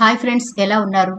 Hi friends, ఎలా ఉన్నారు?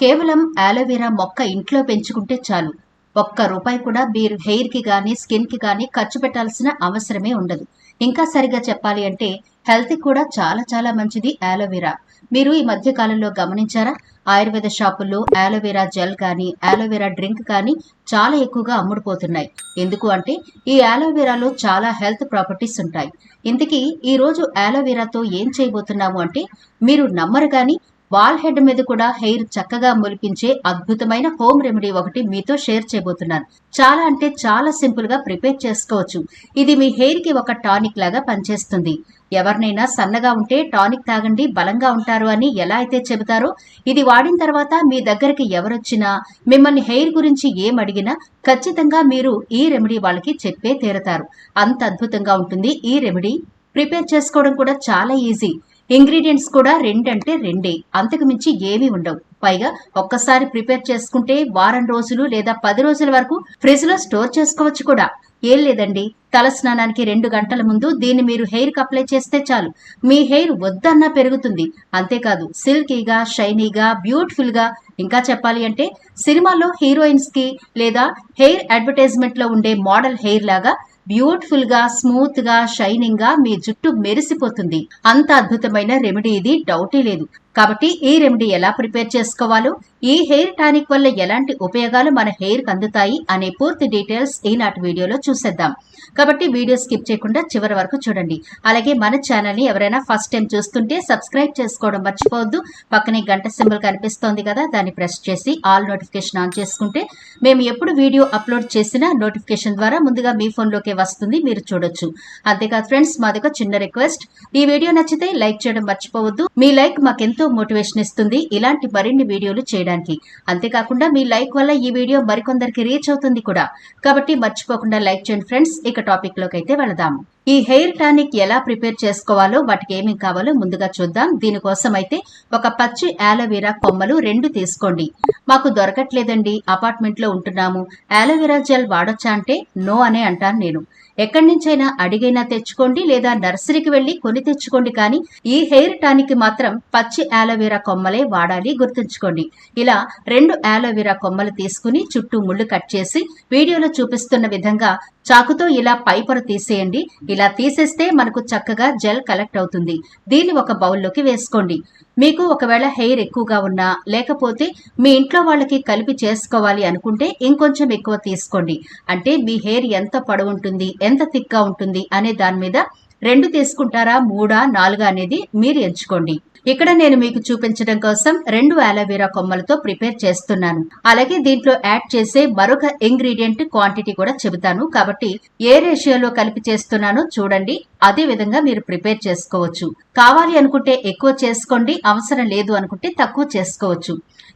కేవలం ఆలోవెరా మొక్క ఇంట్లో పెంచుకుంటే చాలు. ఒక్క రూపాయి కూడా మీరు హెయిర్కి కానీ స్కిన్కి కానీ ఖర్చు పెట్టాల్సిన అవసరమే ఉండదు. ఇంకా సరిగా చెప్పాలి అంటే హెల్త్కి కూడా చాలా చాలా మంచిది ఆలోవెరా. మీరు ఈ మధ్య కాలంలో గమనించారా? ఆయుర్వేద షాపుల్లో ఆలోవెరా జెల్ కానీ ఆలోవెరా డ్రింక్ కానీ చాలా ఎక్కువగా అమ్ముడుపోతున్నాయి. ఎందుకు అంటే ఈ ఆలోవెరాలో చాలా హెల్త్ ప్రాపర్టీస్ ఉంటాయి. ఇంతకీ ఈ రోజు ఆలోవెరాతో ఏం చేయబోతున్నాము అంటే మీరు నమ్మరు కానీ బాల్ హెడ్ మీద కూడా హెయిర్ చక్కగా మొలిపించే అద్భుతమైన హోమ్ రెమెడీ ఒకటి మీతో షేర్ చేయబోతున్నాను. చాలా అంటే చాలా సింపుల్ గా ప్రిపేర్ చేసుకోవచ్చు. ఇది మీ హెయిర్ కి ఒక టానిక్ లాగా పనిచేస్తుంది. ఎవరినైనా సన్నగా ఉంటే టానిక్ తాగండి బలంగా ఉంటారు అని ఎలా అయితే చెబుతారో, ఇది వాడిన తర్వాత మీ దగ్గరికి ఎవరొచ్చినా మిమ్మల్ని హెయిర్ గురించి ఏం అడిగినా ఖచ్చితంగా మీరు ఈ రెమెడీ వాళ్ళకి చెప్పే తీరతారు. అంత అద్భుతంగా ఉంటుంది ఈ రెమెడీ. ప్రిపేర్ చేసుకోవడం కూడా చాలా ఈజీ. ఇంగ్రీడియంట్స్ కూడా రెండంటే రెండే, అంతకు మించి ఏమీ ఉండవు. పైగా ఒక్కసారి ప్రిపేర్ చేసుకుంటే వారం రోజులు లేదా 10 రోజుల వరకు ఫ్రిడ్జ్ లో స్టోర్ చేసుకోవచ్చు కూడా. ఏం లేదండి, తల స్నానానికి 2 గంటల ముందు దీన్ని మీరు హెయిర్ కి అప్లై చేస్తే చాలు. మీ హెయిర్ వద్దన్నా పెరుగుతుంది. అంతేకాదు సిల్కీగా, షైనీగా, బ్యూటిఫుల్ గా, ఇంకా చెప్పాలి అంటే సినిమాల్లో హీరోయిన్స్ కి లేదా హెయిర్ అడ్వర్టైజ్మెంట్ లో ఉండే మోడల్ హెయిర్ లాగా బ్యూటిఫుల్ గా, స్మూత్ గా, షైనింగ్ గా మీ జుట్టు మెరిసిపోతుంది. అంత అద్భుతమైన రెమెడీ ఇది, డౌటే లేదు. కాబట్టి ఈ రెమెడీ ఎలా ప్రిపేర్ చేసుకోవాలో, ఈ హెయిర్ టానిక్ వల్ల ఎలాంటి ఉపయోగాలు మన హెయిర్ కి అందుతాయి అనే పూర్తి డీటెయిల్స్ ఈనాటి వీడియోలో చూసేద్దాం. కాబట్టి వీడియో స్కిప్ చేయకుండా చివరి వరకు చూడండి. అలాగే మన ఛానల్ ని ఎవరైనా ఫస్ట్ టైం చూస్తుంటే సబ్స్క్రైబ్ చేసుకోవడం మర్చిపోవద్దు. పక్కనే గంట సింబల్ కనిపిస్తోంది కదా, దాన్ని ప్రెస్ చేసి ఆల్ నోటిఫికేషన్ ఆన్ చేసుకుంటే మేము ఎప్పుడు వీడియో అప్లోడ్ చేసినా నోటిఫికేషన్ ద్వారా ముందుగా మీ ఫోన్ లోకే వస్తుంది, మీరు చూడొచ్చు. అంతేకాదు ఫ్రెండ్స్, మాదొక చిన్న రిక్వెస్ట్, ఈ వీడియో నచ్చితే లైక్ చేయడం మర్చిపోవద్దు. మీ లైక్ మాకెంతో మోటివేషన్ ఇస్తుంది ఇలాంటి మరిన్ని వీడియోలు చేయడానికి. అంతేకాకుండా మీ లైక్ వల్ల ఈ వీడియో మరికొందరికి రీచ్ అవుతుంది కూడా. కాబట్టి మర్చిపోకుండా లైక్ చేయండి ఫ్రెండ్స్. ఇక టాపిక్ లోకి అయితే వెళదాం. ఈ హెయిర్ టానిక్ ఎలా ప్రిపేర్ చేసుకోవాలో, వాటికి ఏమేమి కావాలో ముందుగా చూద్దాం. దీనికోసం అయితే ఒక పచ్చి ఆలోవెరా కొమ్మలు 2 తీసుకోండి. మాకు దొరకట్లేదండి, అపార్ట్మెంట్ లో ఉంటున్నాము, ఆలోవెరా జెల్ వాడొచ్చా అంటే నో అనే అంటాను నేను. ఎక్కడి నుంచైనా అడిగైనా తెచ్చుకోండి లేదా నర్సరీకి వెళ్లి కొని తెచ్చుకోండి, కానీ ఈ హెయిర్ టానిక్ మాత్రం పచ్చి ఆలోవెరా కొమ్మలే వాడాలి, గుర్తుంచుకోండి. ఇలా 2 ఆలోవెరా కొమ్మలు తీసుకుని చుట్టూ ముళ్ళు కట్ చేసి వీడియోలో చూపిస్తున్న విధంగా చాకుతో ఇలా పై పొర తీసేయండి. ఇలా తీసేస్తే మనకు చక్కగా జెల్ కలెక్ట్ అవుతుంది. దీన్ని ఒక బౌల్లోకి వేసుకోండి. మీకు ఒకవేళ హెయిర్ ఎక్కువగా ఉన్నా, లేకపోతే మీ ఇంట్లో వాళ్ళకి కలిపి చేసుకోవాలి అనుకుంటే ఇంకొంచెం ఎక్కువ తీసుకోండి. అంటే మీ హెయిర్ ఎంత పొడవు ఉంటుంది, ఎంత థిక్గా ఉంటుంది అనే దాని మీద 2 తీసుకుంటారా, 3, 4 అనేది మీరు ఎంచుకోండి. ఇక్కడ నేను మీకు చూపించడం కోసం 2 ఆలోవెరా కొమ్మలతో ప్రిపేర్ చేస్తున్నాను. అలాగే దీంట్లో యాడ్ చేసే మరొక ఇంగ్రీడియంట్ క్వాంటిటీ కూడా చెబుతాను. కాబట్టి ఏ రేషియోలో కలిపి చేస్తున్నానో చూడండి, అదే విధంగా మీరు ప్రిపేర్ చేసుకోవచ్చు. కావాలి అనుకుంటే ఎక్కువ చేసుకోండి, అవసరం లేదు అనుకుంటే తక్కువ చేసుకోవచ్చు.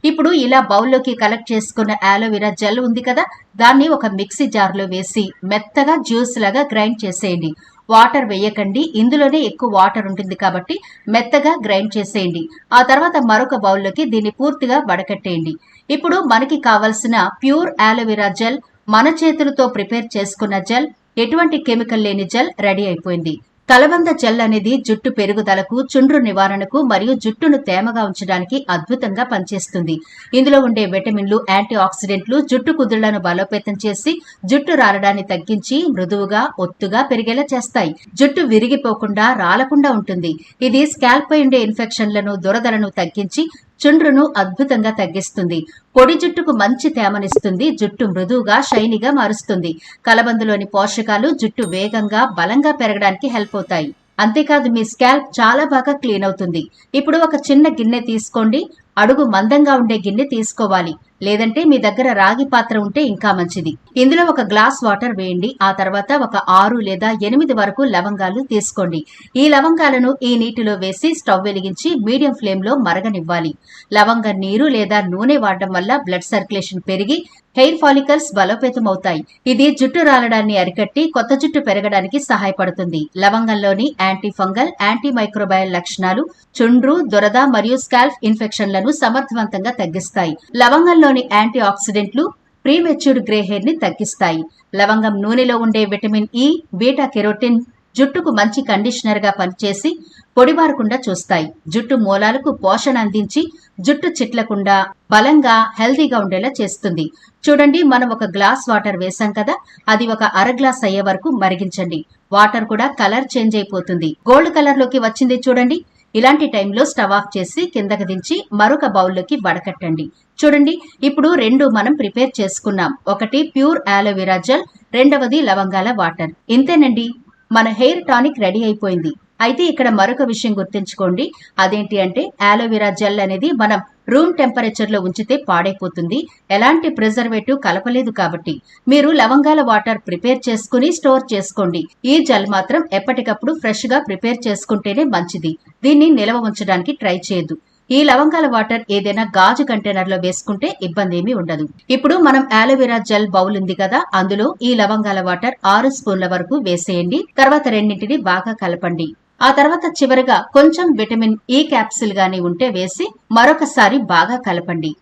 ఇప్పుడు ఇలా బౌల్లోకి కలెక్ట్ చేసుకున్న ఆలోవెరా జెల్ ఉంది కదా, దాన్ని ఒక మిక్సీ జార్లో వేసి మెత్తగా జ్యూస్ లాగా గ్రైండ్ చేసేయండి. వాటర్ వేయకండి, ఇందులోనే ఎక్కువ వాటర్ ఉంటుంది కాబట్టి మెత్తగా గ్రైండ్ చేసేయండి. ఆ తర్వాత మరొక బౌల్లోకి దీన్ని పూర్తిగా వడకట్టేయండి. ఇప్పుడు మనకి కావలసిన ప్యూర్ ఆలోవెరా జెల్, మన చేతులతో ప్రిపేర్ చేసుకున్న జెల్, ఎటువంటి కెమికల్ లేని జెల్ రెడీ అయిపోయింది. కలబంద జెల్ అనేది జుట్టు పెరుగుదలకు, చుండ్రు నివారణకు మరియు జుట్టును తేమగా ఉంచడానికి అద్భుతంగా పనిచేస్తుంది. ఇందులో ఉండే విటమిన్లు, యాంటీ ఆక్సిడెంట్లు జుట్టు కుదుళ్లను బలోపేతం చేసి జుట్టు రాలడాన్ని తగ్గించి మృదువుగా, ఒత్తుగా పెరిగేలా చేస్తాయి. జుట్టు విరిగిపోకుండా, రాలకుండా ఉంటుంది. ఇది స్కాల్ప్ పై ఉండే ఇన్ఫెక్షన్లను, దురదలను తగ్గించి చుండ్రును అద్భుతంగా తగ్గిస్తుంది. పొడి జుట్టుకు మంచి తేమనిస్తుంది. జుట్టు మృదువుగా, షైనీగా మారుస్తుంది. కలబందలోని పోషకాలు జుట్టు వేగంగా, బలంగా పెరగడానికి హెల్ప్ అవుతాయి. అంతేకాదు మీ స్కాల్ప్ చాలా బాగా క్లీన్ అవుతుంది. ఇప్పుడు ఒక చిన్న గిన్నె తీసుకోండి. అడుగు మందంగా ఉండే గిన్నె తీసుకోవాలి, లేదంటే మీ దగ్గర రాగి పాత్ర ఉంటే ఇంకా మంచిది. ఇందులో ఒక గ్లాస్ వాటర్ వేయండి. ఆ తర్వాత ఒక 6 లేదా 8 వరకు లవంగాలు తీసుకోండి. ఈ లవంగాలను ఈ నీటిలో వేసి స్టవ్ వెలిగించి మీడియం ఫ్లేమ్ లో మరగనివ్వాలి. లవంగ నీరు లేదా నూనె వాడడం వల్ల బ్లడ్ సర్క్యులేషన్ పెరిగి హెయిర్ ఫాలికల్స్ బలోపేతం అవుతాయి. ఇది జుట్టు రాలడాన్ని అరికట్టి కొత్త జుట్టు పెరగడానికి సహాయపడుతుంది. లవంగంలోని యాంటీ ఫంగల్, యాంటీ మైక్రోబయల్ లక్షణాలు చుండ్రు, దురద మరియు స్కాల్ప్ ఇన్ఫెక్షన్లను సమర్థవంతంగా తగ్గిస్తాయి. లవంగంలోని యాంటీ ఆక్సిడెంట్లు ప్రీమెచ్యూర్డ్ గ్రే హెయిర్ ని తగ్గిస్తాయి. లవంగం నూనెలో ఉండే విటమిన్ ఇ, బీటా కెరోటిన్ జుట్టుకు మంచి కండిషనర్ గా పనిచేసి పొడిబారకుండా చూస్తాయి. జుట్టు మూలాలకు పోషణ అందించి జుట్టు చిట్లకుండా బలంగా హెల్తీగా ఉండేలా చేస్తుంది. చూడండి, మనం ఒక గ్లాస్ వాటర్ వేసాం కదా, అది ఒక అర గ్లాస్ అయ్యే వరకు మరిగించండి. వాటర్ కూడా కలర్ చేంజ్ అయిపోతుంది, గోల్డ్ కలర్ లోకి వచ్చింది చూడండి. ఇలాంటి టైంలో స్టవ్ ఆఫ్ చేసి కిందకి దించి మరొక బౌల్లోకి వడకట్టండి. చూడండి, ఇప్పుడు రెండు మనం ప్రిపేర్ చేసుకున్నాం. ఒకటి ప్యూర్ ఆలోవెరా జెల్, రెండవది లవంగాల వాటర్. ఇంతేనండి, మన హెయిర్ టానిక్ రెడీ అయిపోయింది. అయితే ఇక్కడ మరొక విషయం గుర్తుంచుకోండి. అదేంటి అంటే ఆలోవెరా జెల్ అనేది మనం రూమ్ టెంపరేచర్ లో ఉంచితే పాడైపోతుంది. ఎలాంటి ప్రిజర్వేటివ్ కలపలేదు కాబట్టి మీరు లవంగాల వాటర్ ప్రిపేర్ చేసుకుని స్టోర్ చేసుకోండి. ఈ జెల్ మాత్రం ఎప్పటికప్పుడు ఫ్రెష్ గా ప్రిపేర్ చేసుకుంటేనే మంచిది. దీన్ని నిల్వ ఉంచడానికి ట్రై చేయొద్దు. ఈ లవంగాల వాటర్ ఏదైనా గాజు కంటైనర్ లో వేసుకుంటే ఇబ్బంది ఏమీ ఉండదు. ఇప్పుడు మనం ఆలోవెరా జెల్ బౌల్ ఉంది కదా, అందులో ఈ లవంగాల వాటర్ 6 స్పూన్ల వరకు వేసేయండి. తర్వాత రెండింటిని బాగా కలపండి. ఆ తర్వాత చివరగా కొంచెం విటమిన్ ఈ క్యాప్సిల్ గాని ఉంటే వేసి మరొకసారి బాగా కలపండి.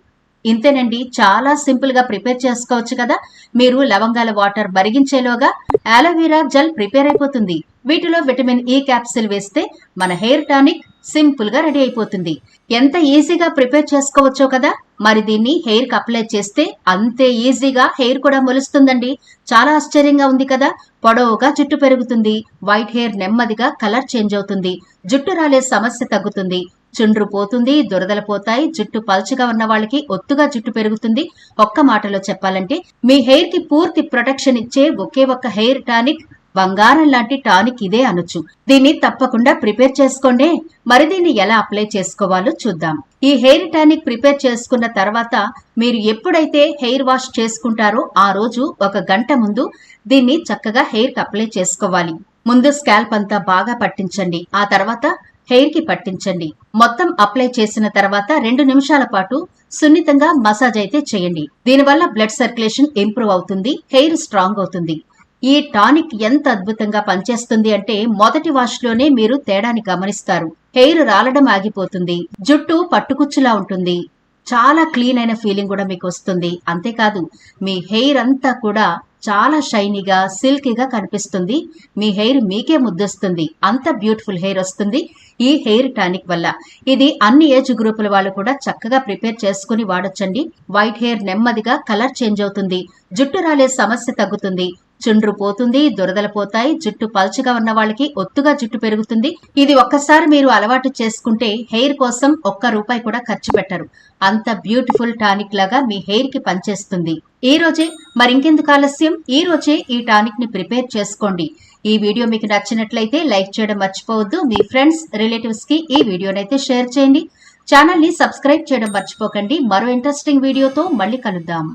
ఇంతేనండి, చాలా సింపుల్ గా ప్రిపేర్ చేసుకోవచ్చు కదా. మీరు లవంగాల వాటర్ మరిగించేలోగా ఆలోవెరా జెల్ ప్రిపేర్ అయిపోతుంది. వీటిలో విటమిన్ ఈ క్యాప్సిల్ వేస్తే మన హెయిర్ టానిక్ సింపుల్ గా రెడీ అయిపోతుంది. ఎంత ఈజీగా ప్రిపేర్ చేసుకోవచ్చో కదా. మరి దీన్ని హెయిర్ కి అప్లై చేస్తే అంతే ఈజీగా హెయిర్ కూడా మొలుస్తుందండి. చాలా ఆశ్చర్యంగా ఉంది కదా. పొడవుగా జుట్టు పెరుగుతుంది, వైట్ హెయిర్ నెమ్మదిగా కలర్ చేంజ్ అవుతుంది, జుట్టు రాలే సమస్య తగ్గుతుంది, చుండ్రు పోతుంది, దురదలు పోతాయి, జుట్టు పల్చగా ఉన్న వాళ్ళకి ఒత్తుగా జుట్టు పెరుగుతుంది. ఒక్క మాటలో చెప్పాలంటే మీ హెయిర్ కి పూర్తి ప్రొటెక్షన్ ఇచ్చే ఒకే ఒక్క హెయిర్ టానిక్, బంగారం లాంటి టానిక్ ఇదే అనొచ్చు. దీన్ని తప్పకుండా ప్రిపేర్ చేసుకోండి. మరి దీన్ని ఎలా అప్లై చేసుకోవాలో చూద్దాం. ఈ హెయిర్ టానిక్ ప్రిపేర్ చేసుకున్న తర్వాత మీరు ఎప్పుడైతే హెయిర్ వాష్ చేసుకుంటారో ఆ రోజు 1 గంట ముందు దీన్ని చక్కగా హెయిర్ కి అప్లై చేసుకోవాలి. ముందు స్కాల్ప్ అంతా బాగా పట్టించండి, ఆ తర్వాత హెయిర్ కి పట్టించండి. మొత్తం అప్లై చేసిన తర్వాత 2 నిమిషాల పాటు సున్నితంగా మసాజ్ అయితే చేయండి. దీనివల్ల బ్లడ్ సర్క్యులేషన్ ఇంప్రూవ్ అవుతుంది, హెయిర్ స్ట్రాంగ్ అవుతుంది. ఈ టానిక్ ఎంత అద్భుతంగా పనిచేస్తుంది అంటే మొదటి వాష్ లోనే మీరు తేడాని గమనిస్తారు. హెయిర్ రాలడం ఆగిపోతుంది, జుట్టు పట్టుకుచ్చులా ఉంటుంది, చాలా క్లీన్ అయిన ఫీలింగ్ కూడా మీకు వస్తుంది. అంతేకాదు మీ హెయిర్ అంతా కూడా చాలా షైనీగా సిల్కీగా కనిపిస్తుంది. మీ హెయిర్ మీకే ముద్దొస్తుంది, అంత బ్యూటిఫుల్ హెయిర్ వస్తుంది ఈ హెయిర్ టానిక్ వల్ల. ఇది అన్ని ఏజ్ గ్రూపుల వాళ్ళు కూడా చక్కగా ప్రిపేర్ చేసుకుని వాడొచ్చండి. వైట్ హెయిర్ నెమ్మదిగా కలర్ చేంజ్ అవుతుంది, జుట్టు రాలే సమస్య తగ్గుతుంది, చుండ్రు పోతుంది, దురదలు పోతాయి, జుట్టు పల్చగా ఉన్న వాళ్ళకి ఒత్తుగా జుట్టు పెరుగుతుంది. ఇది ఒక్కసారి మీరు అలవాటు చేసుకుంటే హెయిర్ కోసం ₹1 కూడా ఖర్చు పెట్టరు. అంత బ్యూటిఫుల్ టానిక్ లాగా మీ హెయిర్ కి పనిచేస్తుంది. ఈ రోజే, మరింకెందుకు ఆలస్యం, ఈ రోజే ఈ టానిక్ ని ప్రిపేర్ చేసుకోండి. ఈ వీడియో మీకు నచ్చినట్లయితే లైక్ చేయడం మర్చిపోవద్దు. మీ ఫ్రెండ్స్, రిలేటివ్స్ కి ఈ వీడియోనైతే షేర్ చేయండి. ఛానల్ ని సబ్స్క్రైబ్ చేయడం మర్చిపోకండి. మరో ఇంట్రెస్టింగ్ వీడియోతో మళ్ళీ కలుద్దాం.